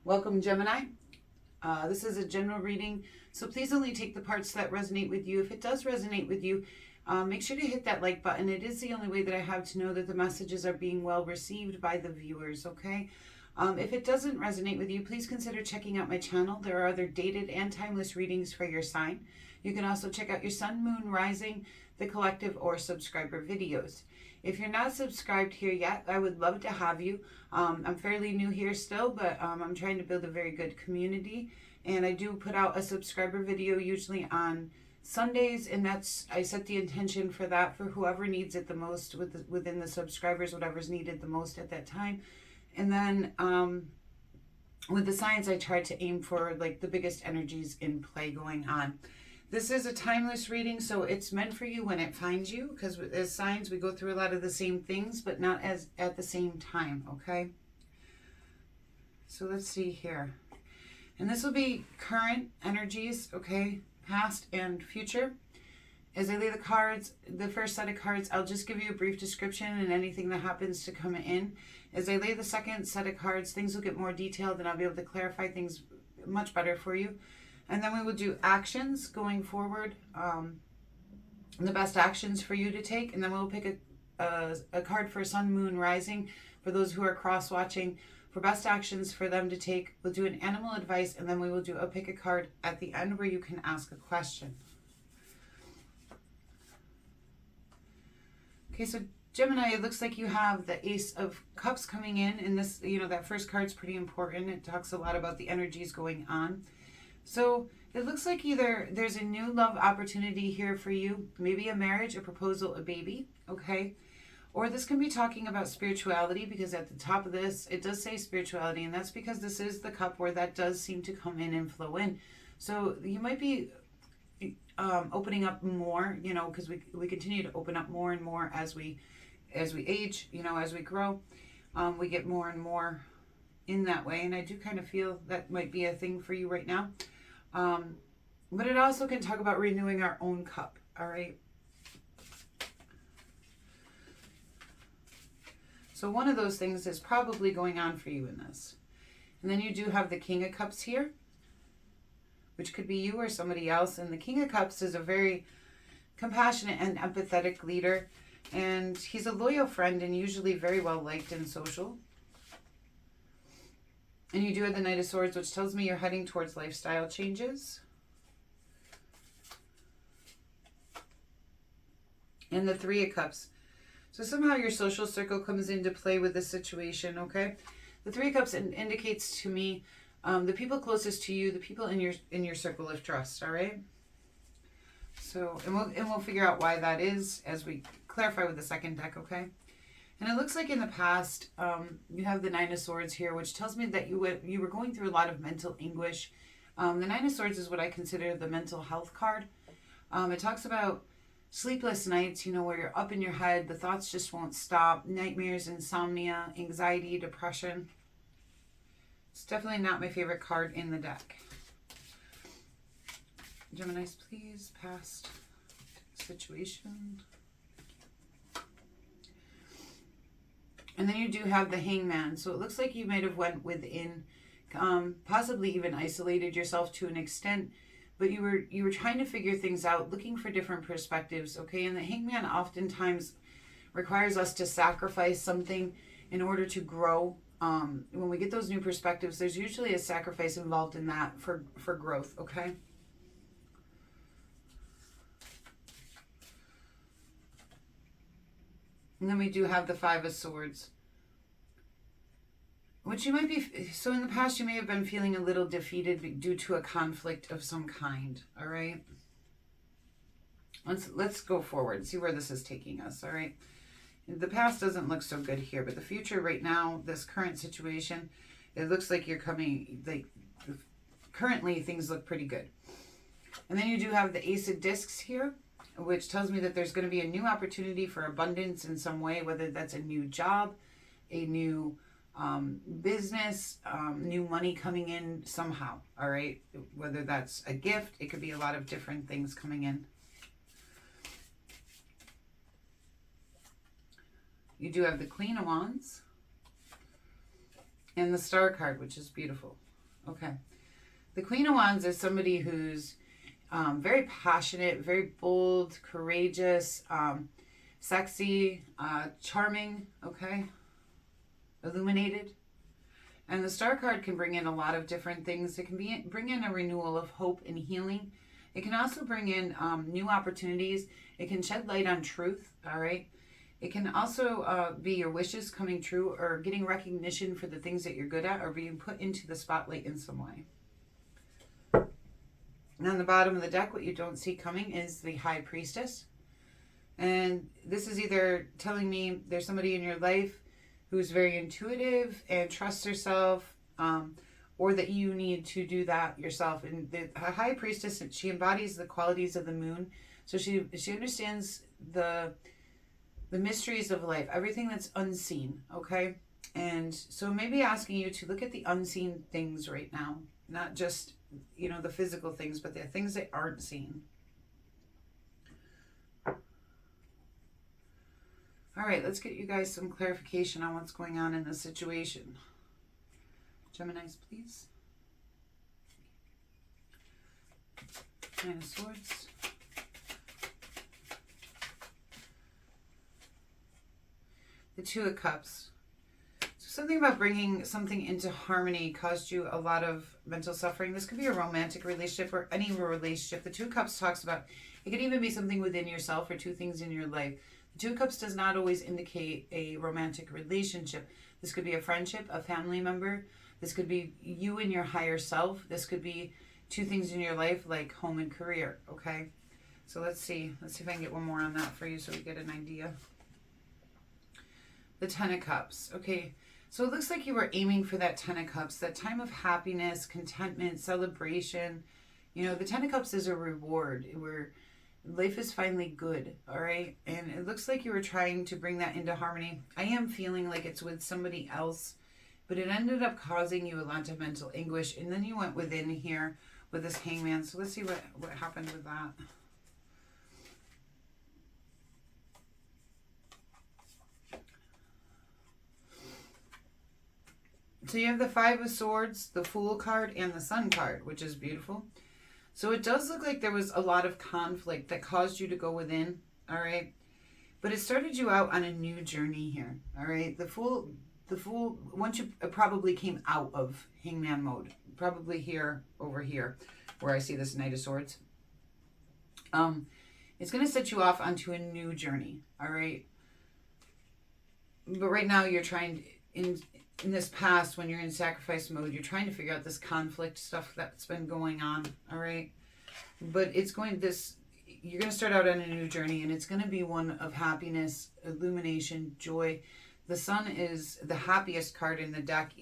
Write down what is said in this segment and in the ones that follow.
Welcome, Gemini. This is a general reading, so please only take the parts that resonate with you. If it does resonate with you, make sure to hit that like button. It is the only way that I have to know that the messages are being well received by the viewers, okay? If it doesn't resonate with you, please consider checking out my channel. There are other dated and timeless readings for your sign. You can also check out your sun, moon, rising, the collective, or subscriber videos. If you're not subscribed here yet, I would love to have you. I'm fairly new here still, but I'm trying to build a very good community. And I do put out a subscriber video usually on Sundays, and I set the intention for that for whoever needs it the most within the subscribers, whatever's needed the most at that time. And then with the signs, I try to aim for like the biggest energies in play going on. This is a timeless reading, so it's meant for you when it finds you, because as signs, we go through a lot of the same things, but not as at the same time, okay? So let's see here. And this will be current energies, okay? Past and future. As I lay the cards, the first set of cards, I'll just give you a brief description and anything that happens to come in. As I lay the second set of cards, things will get more detailed and I'll be able to clarify things much better for you. And then we will do actions going forward, the best actions for you to take. And then we'll pick a card for sun, moon, rising. For those who are cross-watching, for best actions for them to take, we'll do an animal advice, and then we will do pick a card at the end where you can ask a question. Okay, so Gemini, it looks like you have the Ace of Cups coming in. And this, that first card's pretty important. It talks a lot about the energies going on. So it looks like either there's a new love opportunity here for you, maybe a marriage, a proposal, a baby, okay? Or this can be talking about spirituality, because at the top of this, it does say spirituality, and that's because this is the cup where that does seem to come in and flow in. So you might be opening up more, because we continue to open up more and more as we age, as we grow. We get more and more in that way, and I do kind of feel that might be a thing for you right now. But it also can talk about renewing our own cup, all right? So one of those things is probably going on for you in this. And then you do have the King of Cups here, which could be you or somebody else. And the King of Cups is a very compassionate and empathetic leader. And he's a loyal friend and usually very well liked and social. And you do have the Knight of Swords, which tells me you're heading towards lifestyle changes. And the Three of Cups. So somehow your social circle comes into play with this situation, okay? The Three of Cups indicates to me the people closest to you, the people in your circle of trust, all right? So, and we'll figure out why that is as we clarify with the second deck, okay? And it looks like in the past, you have the Nine of Swords here, which tells me that you were going through a lot of mental anguish. The Nine of Swords is what I consider the mental health card. It talks about sleepless nights, where you're up in your head, the thoughts just won't stop, nightmares, insomnia, anxiety, depression. It's definitely not my favorite card in the deck. Geminis, please, past situation. And then you do have the Hangman. So it looks like you might have went within, possibly even isolated yourself to an extent, but you were trying to figure things out, looking for different perspectives, okay? And the Hangman oftentimes requires us to sacrifice something in order to grow. When we get those new perspectives, there's usually a sacrifice involved in that for growth, okay? And then we do have the Five of Swords, which you might be, so in the past you may have been feeling a little defeated due to a conflict of some kind, all right? Let's go forward, see where this is taking us, all right? The past doesn't look so good here, but the future right now, this current situation, it looks like you're coming, like, currently things look pretty good. And then you do have the Ace of Discs here, which tells me that there's going to be a new opportunity for abundance in some way, whether that's a new job, a new business, new money coming in somehow, all right? Whether that's a gift, it could be a lot of different things coming in. You do have the Queen of Wands and the Star card, which is beautiful. Okay. The Queen of Wands is somebody who's very passionate, very bold, courageous, sexy, charming, okay? Illuminated. And the Star card can bring in a lot of different things. It can bring in a renewal of hope and healing. It can also bring in new opportunities. It can shed light on truth, all right? It can also be your wishes coming true, or getting recognition for the things that you're good at, or being put into the spotlight in some way. And on the bottom of the deck, what you don't see coming is the High Priestess. And this is either telling me there's somebody in your life who's very intuitive and trusts herself, or that you need to do that yourself. And the High Priestess, she embodies the qualities of the moon. So she understands the mysteries of life, everything that's unseen, okay? And so maybe asking you to look at the unseen things right now, not just, you know, the physical things, but the things that aren't seen. All right, let's get you guys some clarification on what's going on in this situation. Geminis, please. Nine of Swords. The Two of Cups. So something about bringing something into harmony caused you a lot of mental suffering. This could be a romantic relationship or any relationship. The Two of Cups talks about, it could even be something within yourself or two things in your life. The Two of Cups does not always indicate a romantic relationship. This could be a friendship, a family member. This could be you and your higher self. This could be two things in your life like home and career, okay? So let's see. Let's see if I can get one more on that for you so we get an idea. The Ten of Cups, okay? So it looks like you were aiming for that Ten of Cups, that time of happiness, contentment, celebration. You know, the Ten of Cups is a reward where life is finally good, all right? And it looks like you were trying to bring that into harmony. I am feeling like it's with somebody else, but it ended up causing you a lot of mental anguish. And then you went within here with this Hangman. So let's see what happened with that. So you have the Five of Swords, the Fool card, and the Sun card, which is beautiful. So it does look like there was a lot of conflict that caused you to go within, all right? But it started you out on a new journey here, all right? The Fool, once you probably came out of Hangman mode, probably here, over here, where I see this Knight of Swords. It's going to set you off onto a new journey, all right? But right now you're trying, in this past, when you're in sacrifice mode, you're trying to figure out this conflict stuff that's been going on, all right? But it's going, you're going to start out on a new journey, and it's going to be one of happiness, illumination, joy. The Sun is the happiest card in the deck.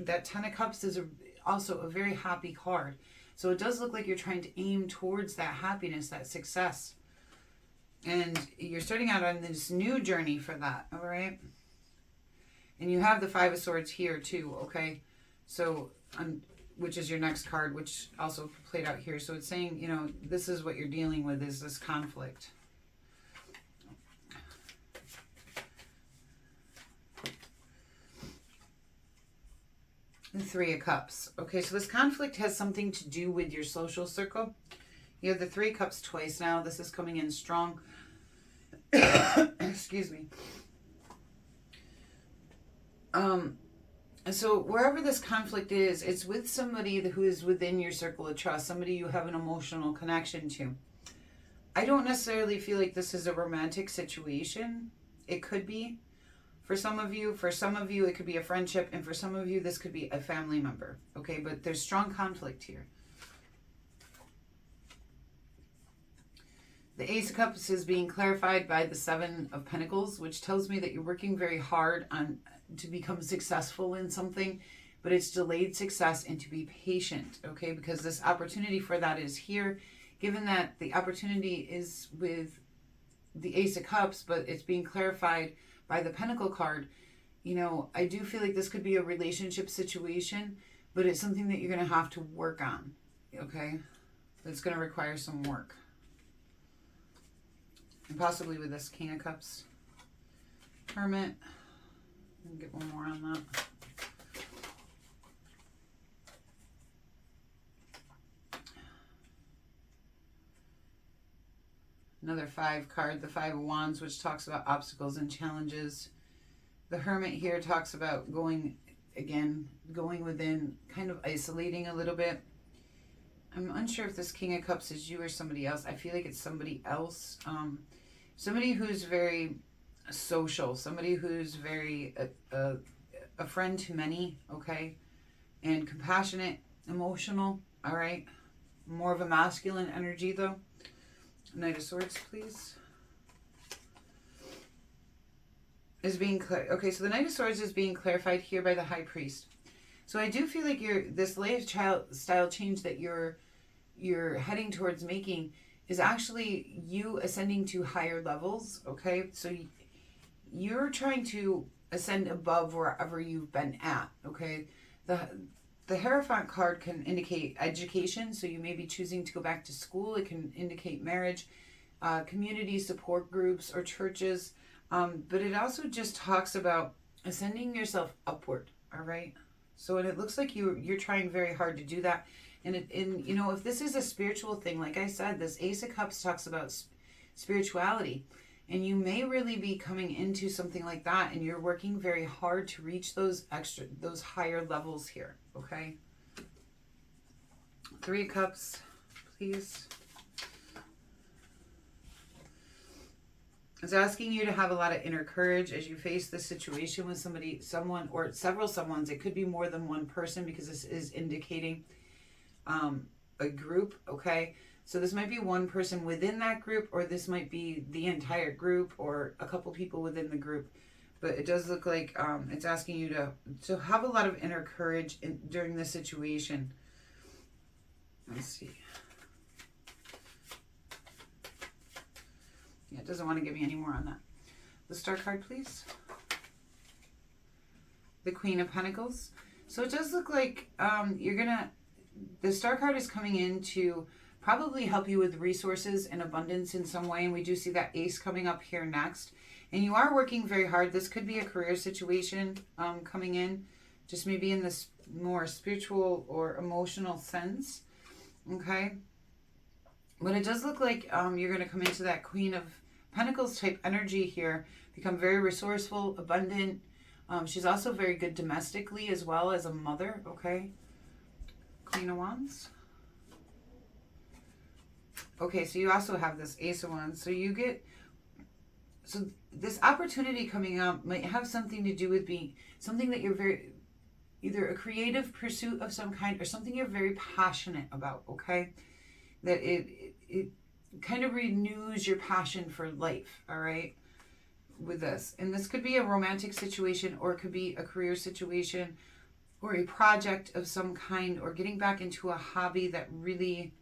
That Ten of Cups is also a very happy card. So it does look like you're trying to aim towards that happiness, that success. And you're starting out on this new journey for that, all right? And you have the Five of Swords here too, okay? So, which is your next card, which also played out here. So it's saying, you know, this is what you're dealing with, is this conflict. The Three of Cups. Okay, so this conflict has something to do with your social circle. You have the Three of Cups twice now. This is coming in strong. Excuse me. So wherever this conflict is, it's with somebody who is within your circle of trust, somebody you have an emotional connection to. I don't necessarily feel like this is a romantic situation. It could be for some of you. For some of you, it could be a friendship. And for some of you, this could be a family member. Okay, but there's strong conflict here. The Ace of Cups is being clarified by the Seven of Pentacles, which tells me that you're working very hard to become successful in something, but it's delayed success, and to be patient, okay? Because this opportunity for that is here, given that the opportunity is with the Ace of Cups, but it's being clarified by the Pentacle card. You know, I do feel like this could be a relationship situation, but it's something that you're going to have to work on, okay? It's going to require some work. And possibly with this King of Cups, Hermit. Get one more on that. Another 5 card, the 5 of Wands, which talks about obstacles and challenges. The Hermit here talks about going within, kind of isolating a little bit. I'm unsure if this King of Cups is you or somebody else. I feel like it's somebody else. Somebody who's very social, somebody who's very a friend to many, okay? And compassionate, emotional, all right? More of a masculine energy, though. Knight of Swords, please. Is being clear. Okay, so the Knight of Swords is being clarified here by the High Priest. So I do feel like this lifestyle change that you're heading towards making is actually you ascending to higher levels, okay? So you're trying to ascend above wherever you've been at, okay? The Hierophant card can indicate education, so you may be choosing to go back to school. It can indicate marriage, community support groups, or churches. But it also just talks about ascending yourself upward, all right? So, and it looks like you're trying very hard to do that. And you know, if this is a spiritual thing, like I said, this Ace of Cups talks about spirituality. And you may really be coming into something like that, and you're working very hard to reach those higher levels here, okay? 3 of Cups, please. It's asking you to have a lot of inner courage as you face this situation with someone, or several someones. It could be more than one person, because this is indicating a group, okay? So this might be one person within that group, or this might be the entire group, or a couple people within the group. But it does look like it's asking you to have a lot of inner courage during this situation. Let's see. Yeah, it doesn't want to give me any more on that. The Star card, please. The Queen of Pentacles. So it does look like the Star card is coming in to probably help you with resources and abundance in some way. And we do see that Ace coming up here next. And you are working very hard. This could be a career situation coming in, just maybe in this more spiritual or emotional sense. Okay. But it does look like you're going to come into that Queen of Pentacles type energy here, become very resourceful, abundant. She's also very good domestically as well as a mother, okay? Queen of Wands. Okay, so you also have this Ace of Wands. So this opportunity coming up might have something to do with being something that you're either a creative pursuit of some kind, or something you're very passionate about, okay? That it kind of renews your passion for life, all right, with this. And this could be a romantic situation, or it could be a career situation, or a project of some kind, or getting back into a hobby that really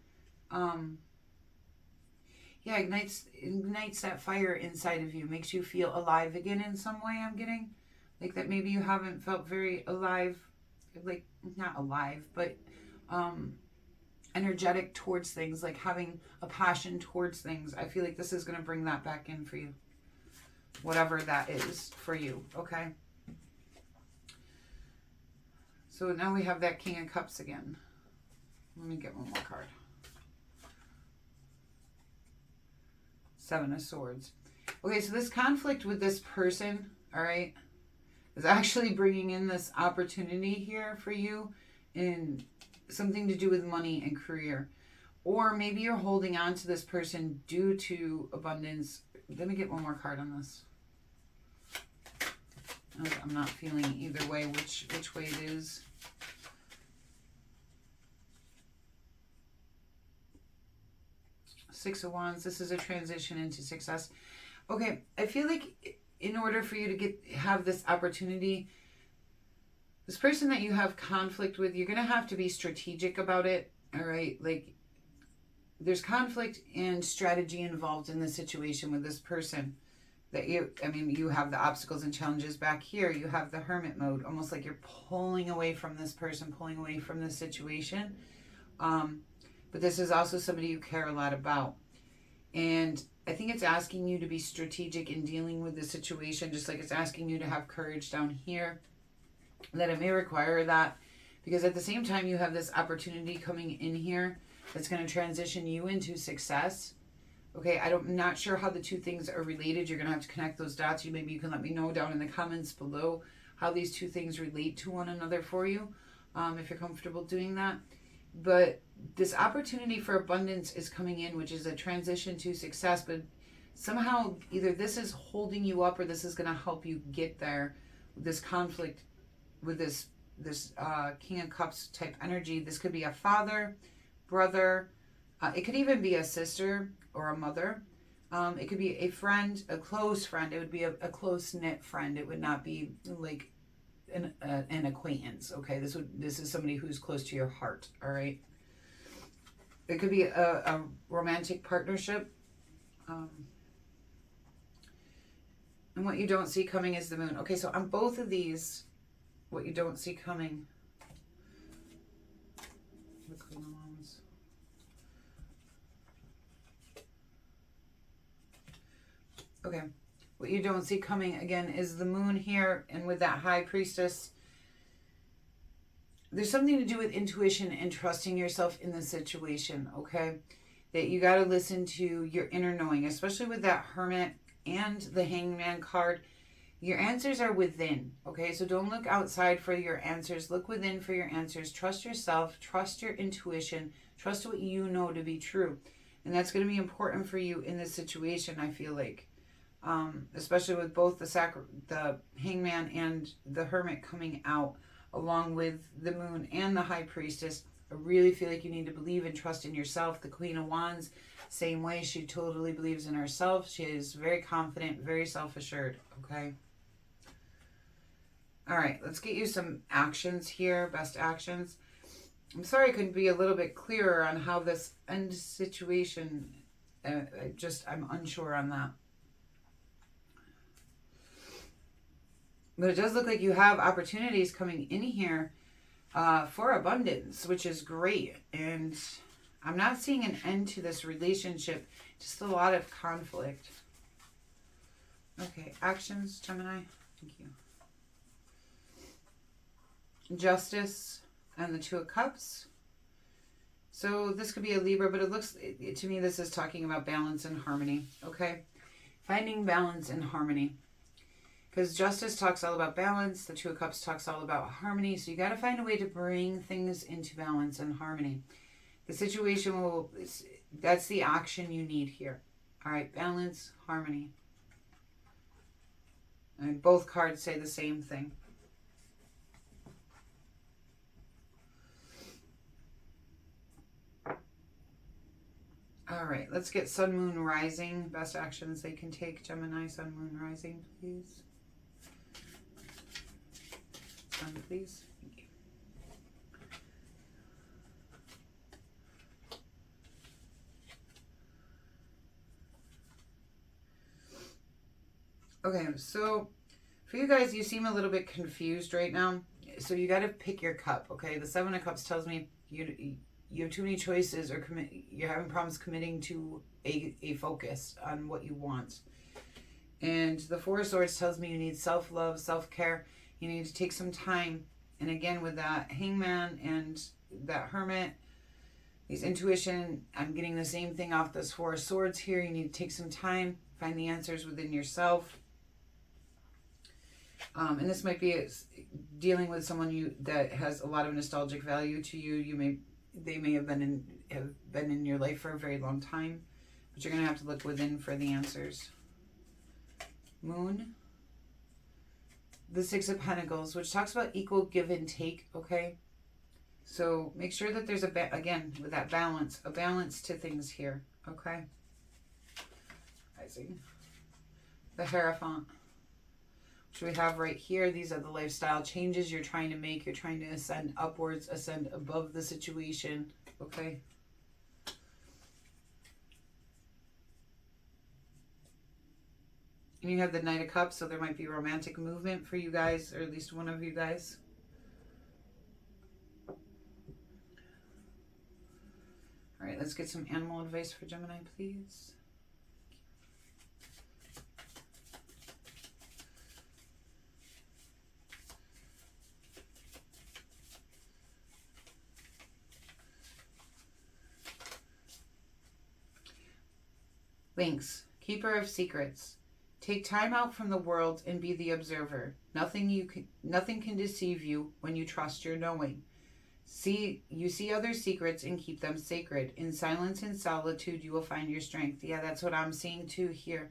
ignites that fire inside of you, makes you feel alive again in some way. I'm getting like that maybe you haven't felt very alive, like not alive, but energetic towards things, like having a passion towards things. I feel like this is going to bring that back in for you, whatever that is for you, okay? So now we have that King of Cups again. Let me get one more card. 7 of Swords. Okay, so this conflict with this person, all right, is actually bringing in this opportunity here for you in something to do with money and career. Or maybe you're holding on to this person due to abundance. Let me get one more card on this. I'm not feeling either way which way it is. Six of Wands. This is a transition into success. Okay, I feel like in order for you to have this opportunity, this person that you have conflict with, you're going to have to be strategic about it, all right? Like, there's conflict and strategy involved in this situation with this person. You have the obstacles and challenges back here. You have the hermit mode, almost like you're pulling away from this person, pulling away from this situation. But this is also somebody you care a lot about. And I think it's asking you to be strategic in dealing with the situation, just like it's asking you to have courage down here, that it may require that. Because at the same time, you have this opportunity coming in here that's going to transition you into success. Okay, I'm not sure how the two things are related. You're going to have to connect those dots. Maybe you can let me know down in the comments below how these two things relate to one another for you, if you're comfortable doing that. But this opportunity for abundance is coming in, which is a transition to success. But somehow either this is holding you up or this is going to help you get there. This conflict with this King of Cups type energy. This could be a father, brother. It could even be a sister or a mother. It could be a friend, a close friend. It would be a close-knit friend. It would not be like an acquaintance. Okay, this is somebody who's close to your heart. All right. It could be a romantic partnership. And what you don't see coming is the moon. Okay, so on both of these, what you don't see coming. The Queen of Wands. Okay. What you don't see coming, again, is the moon here. And with that High Priestess, there's something to do with intuition and trusting yourself in the situation, okay? That you got to listen to your inner knowing, especially with that Hermit and the Hangman card. Your answers are within, okay? So don't look outside for your answers. Look within for your answers. Trust yourself. Trust your intuition. Trust what you know to be true. And that's going to be important for you in this situation, I feel like. Especially with both the Hangman and the Hermit coming out, along with the Moon and the High Priestess. I really feel like you need to believe and trust in yourself. The Queen of Wands, same way. She totally believes in herself. She is very confident, very self-assured, okay? All right, let's get you some actions here, best actions. I'm sorry I couldn't be a little bit clearer on how this end situation, I'm unsure on that. But it does look like you have opportunities coming in here for abundance, which is great. And I'm not seeing an end to this relationship, just a lot of conflict. Okay, actions, Gemini. Thank you. Justice and the Two of Cups. So this could be a Libra, but it looks, to me, this is talking about balance and harmony, okay? Finding balance and harmony. Because Justice talks all about balance. The Two of Cups talks all about harmony. So you got to find a way to bring things into balance and harmony. The situation will, that's the action you need here. All right, balance, harmony. And both cards say the same thing. All right, let's get Sun, Moon, Rising. Best actions they can take. Gemini, Sun, Moon, Rising, please. Sun, please. Thank you. Okay, so for you guys, you seem a little bit confused right now. So you got to pick your cup, okay? The Seven of Cups tells me you have too many choices, or you're having problems committing to a focus on what you want. And the Four of Swords tells me you need self-love, self-care. You need to take some time. And again, with that Hangman and that Hermit, these intuition, I'm getting the same thing off this Four of Swords here. You need to take some time, find the answers within yourself. And this might be dealing with someone that has a lot of nostalgic value to you. They may have been in your life for a very long time, but you're going to have to look within for the answers. Moon, the Six of Pentacles, which talks about equal give and take, okay? So make sure that there's again, with that balance, a balance to things here, okay? Rising. The Hierophant, which we have right here. These are the lifestyle changes you're trying to make. You're trying to ascend upwards, ascend above the situation, okay? And you have the Knight of Cups, so there might be romantic movement for you guys, or at least one of you guys. All right, let's get some animal advice for Gemini, please. Lynx, keeper of secrets. Take time out from the world and be the observer. Nothing can deceive you when you trust your knowing. You see other secrets and keep them sacred. In silence and solitude, you will find your strength. Yeah, that's what I'm seeing too here.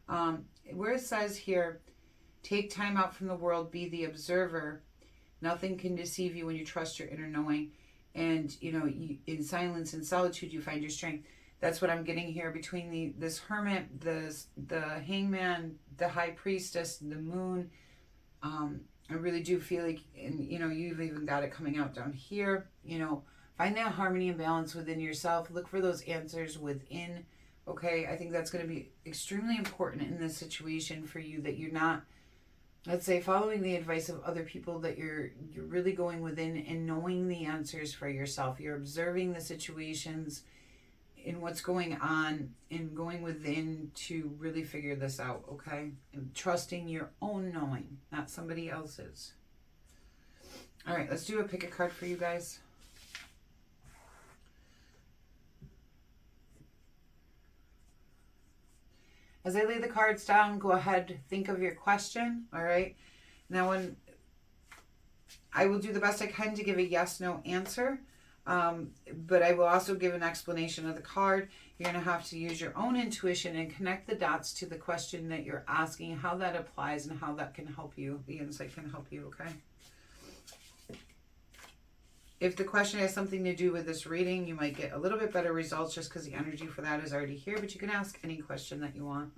Where it says here, take time out from the world, be the observer. Nothing can deceive you when you trust your inner knowing. And, in silence and solitude, you find your strength. That's what I'm getting here between this hermit, the hangman, the high priestess, the moon. I really do feel like, and you've even got it coming out down here. Find that harmony and balance within yourself. Look for those answers within. Okay, I think that's going to be extremely important in this situation for you, that you're not, let's say, following the advice of other people, that you're really going within and knowing the answers for yourself. You're observing the situations and what's going on and going within to really figure this out, okay? And trusting your own knowing, not somebody else's. All right, let's do a pick a card for you guys. As I lay the cards down, go ahead, think of your question, all right? Now, when I will do the best I can to give a yes/no answer, but I will also give an explanation of the card. You're going to have to use your own intuition and connect the dots to the question that you're asking, how that applies and how that can help you. The insight can help you, okay? If the question has something to do with this reading, you might get a little bit better results just because the energy for that is already here, but you can ask any question that you want.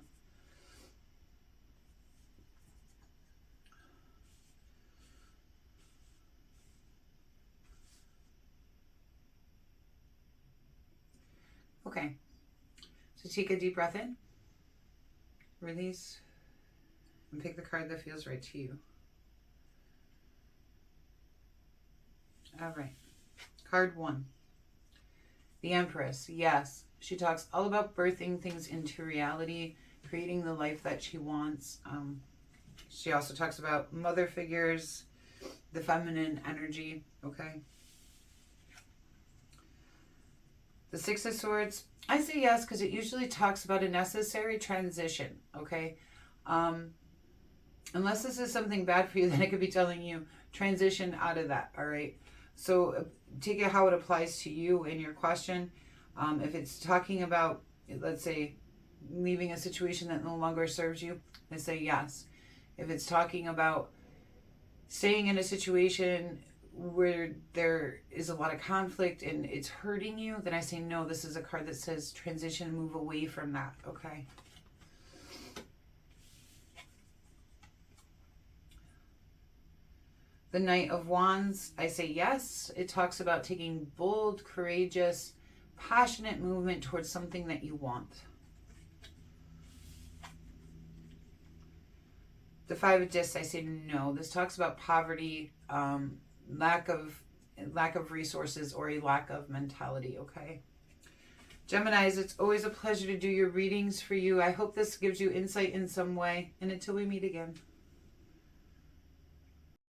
Okay, so take a deep breath in, release, and pick the card that feels right to you. All right, card 1, the Empress. Yes, she talks all about birthing things into reality, creating the life that she wants. She also talks about mother figures, the feminine energy, okay? The Six of Swords, I say yes because it usually talks about a necessary transition, okay? Unless this is something bad for you, then I could be telling you transition out of that, all right? So take it how it applies to you in your question. If it's talking about, let's say, leaving a situation that no longer serves you, I say yes. If it's talking about staying in a situation where there is a lot of conflict and it's hurting you, then I say no. This is a card that says transition, move away from that, okay? The Knight of Wands, I say yes. It talks about taking bold, courageous, passionate movement towards something that you want. The Five of Discs, I say no. This talks about poverty, lack of resources, or a lack of mentality, okay? Geminis, it's always a pleasure to do your readings for you. I hope this gives you insight in some way. And until we meet again.